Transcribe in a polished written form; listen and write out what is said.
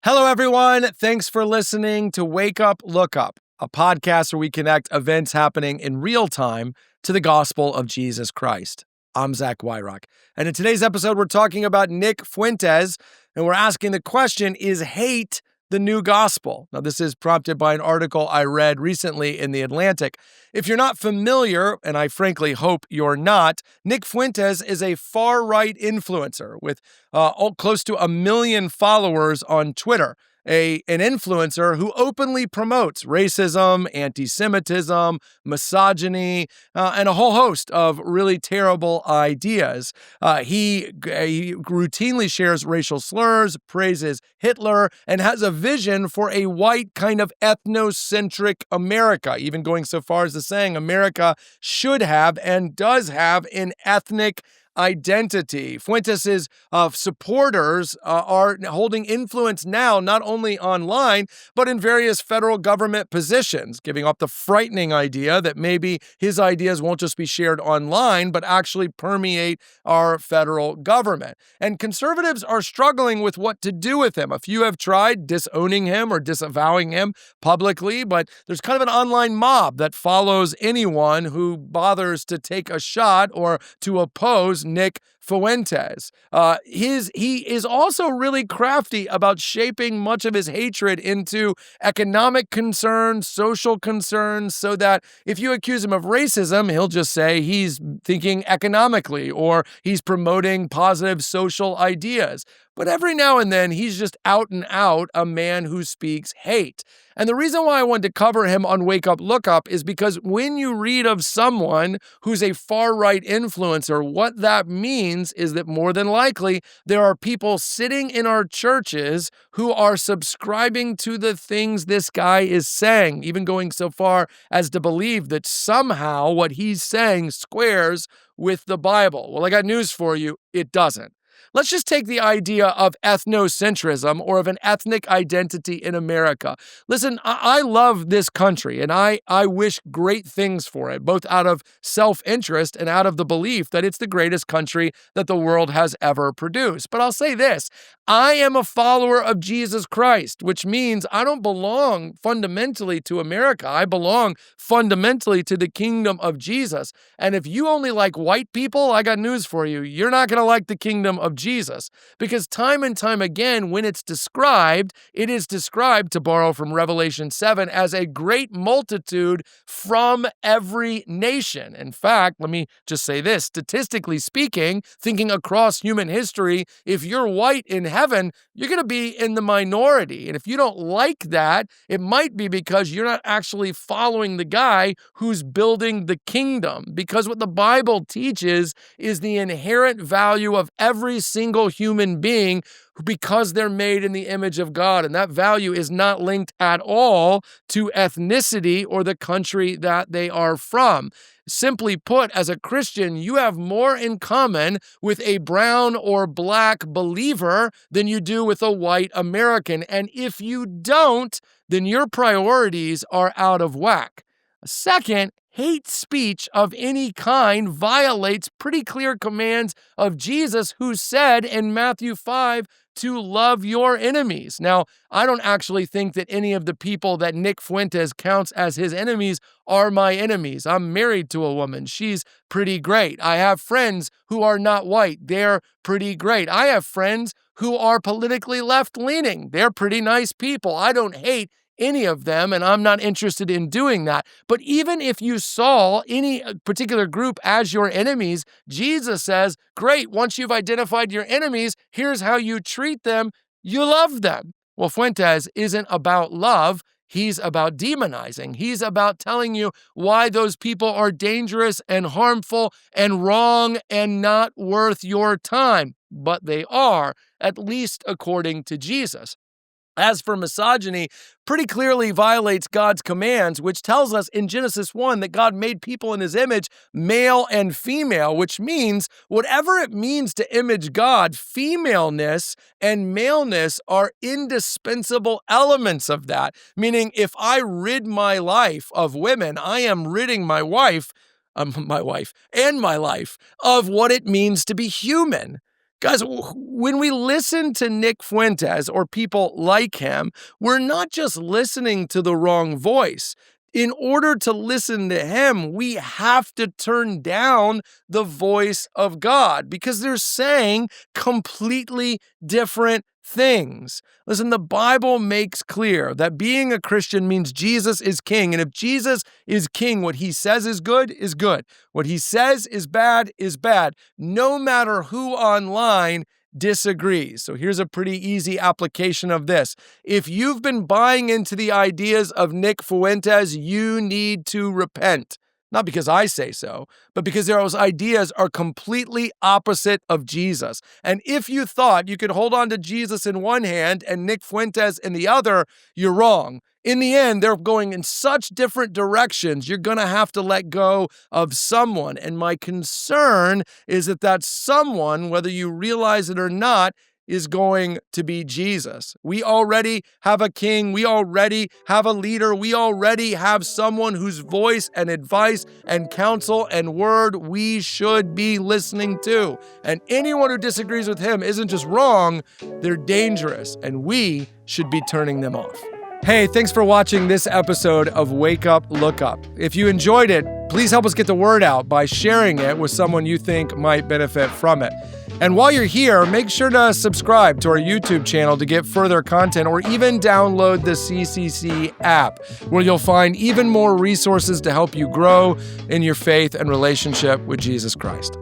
Hello, everyone. Thanks for listening to Wake Up, Look Up, a podcast where we connect events happening in real time to the gospel of Jesus Christ. I'm Zach Wyrock. And in today's episode, we're talking about Nick Fuentes, and we're asking the question, is hate the new gospel? Now, this is prompted by an article I read recently in The Atlantic. If you're not familiar, and I frankly hope you're not, Nick Fuentes is a far-right influencer with close to 1 million followers on Twitter. An influencer who openly promotes racism, antisemitism, misogyny, and a whole host of really terrible ideas. He routinely shares racial slurs, praises Hitler, and has a vision for a white kind of ethnocentric America, even going so far as to saying America should have and does have an ethnic identity. Fuentes' supporters are holding influence now, not only online, but in various federal government positions, giving up the frightening idea that maybe his ideas won't just be shared online, but actually permeate our federal government. And conservatives are struggling with what to do with him. A few have tried disowning him or disavowing him publicly, but there's kind of an online mob that follows anyone who bothers to take a shot or to oppose Nick Fuentes. He is also really crafty about shaping much of his hatred into economic concerns, social concerns, so that if you accuse him of racism, he'll just say he's thinking economically or he's promoting positive social ideas. But every now and then, he's just out and out a man who speaks hate. And the reason why I wanted to cover him on Wake Up, Look Up is because when you read of someone who's a far-right influencer, what that means is that more than likely, there are people sitting in our churches who are subscribing to the things this guy is saying, even going so far as to believe that somehow what he's saying squares with the Bible. Well, I got news for you. It doesn't. Let's just take the idea of ethnocentrism or of an ethnic identity in America. Listen, I love this country and I wish great things for it, both out of self-interest and out of the belief that it's the greatest country that the world has ever produced. But I'll say this, I am a follower of Jesus Christ, which means I don't belong fundamentally to America. I belong fundamentally to the kingdom of Jesus. And if you only like white people, I got news for you. You're not going to like the kingdom of Jesus, because time and time again, when it's described, it is described, to borrow from Revelation 7, as a great multitude from every nation. In fact, let me just say this, statistically speaking, thinking across human history, if you're white in heaven, you're going to be in the minority. And if you don't like that, it might be because you're not actually following the guy who's building the kingdom. Because what the Bible teaches is the inherent value of every single human being because they're made in the image of God. And that value is not linked at all to ethnicity or the country that they are from. Simply put, as a Christian, you have more in common with a brown or black believer than you do with a white American. And if you don't, then your priorities are out of whack. Second, hate speech of any kind violates pretty clear commands of Jesus, who said in Matthew 5 to love your enemies. Now, I don't actually think that any of the people that Nick Fuentes counts as his enemies are my enemies. I'm married to a woman. She's pretty great. I have friends who are not white. They're pretty great. I have friends who are politically left-leaning. They're pretty nice people. I don't hate any of them, and I'm not interested in doing that. But even if you saw any particular group as your enemies, Jesus says, great, once you've identified your enemies, here's how you treat them. You love them. Well, Fuentes isn't about love. He's about demonizing. He's about telling you why those people are dangerous and harmful and wrong and not worth your time. But they are, at least according to Jesus. As for misogyny, pretty clearly violates God's commands, which tells us in Genesis 1 that God made people in his image, male and female, which means whatever it means to image God, femaleness and maleness are indispensable elements of that. Meaning, if I rid my life of women, I am ridding my wife and my life of what it means to be human. Guys, when we listen to Nick Fuentes or people like him, we're not just listening to the wrong voice. In order to listen to him, we have to turn down the voice of God because they're saying completely different things. Listen, the Bible makes clear that being a Christian means Jesus is king. And if Jesus is king, what he says is good is good. What he says is bad, no matter who online disagrees. So here's a pretty easy application of this. If you've been buying into the ideas of Nick Fuentes, you need to repent. Not because I say so, but because those ideas are completely opposite of Jesus. And if you thought you could hold on to Jesus in one hand and Nick Fuentes in the other, you're wrong. In the end, they're going in such different directions, you're going to have to let go of someone. And my concern is that someone, whether you realize it or not, is going to be Jesus. We already have a king. We already have a leader. We already have someone whose voice and advice and counsel and word we should be listening to. And anyone who disagrees with him isn't just wrong, they're dangerous, and we should be turning them off. Hey, thanks for watching this episode of Wake Up, Look Up. If you enjoyed it, please help us get the word out by sharing it with someone you think might benefit from it. And while you're here, make sure to subscribe to our YouTube channel to get further content, or even download the CCC app, where you'll find even more resources to help you grow in your faith and relationship with Jesus Christ.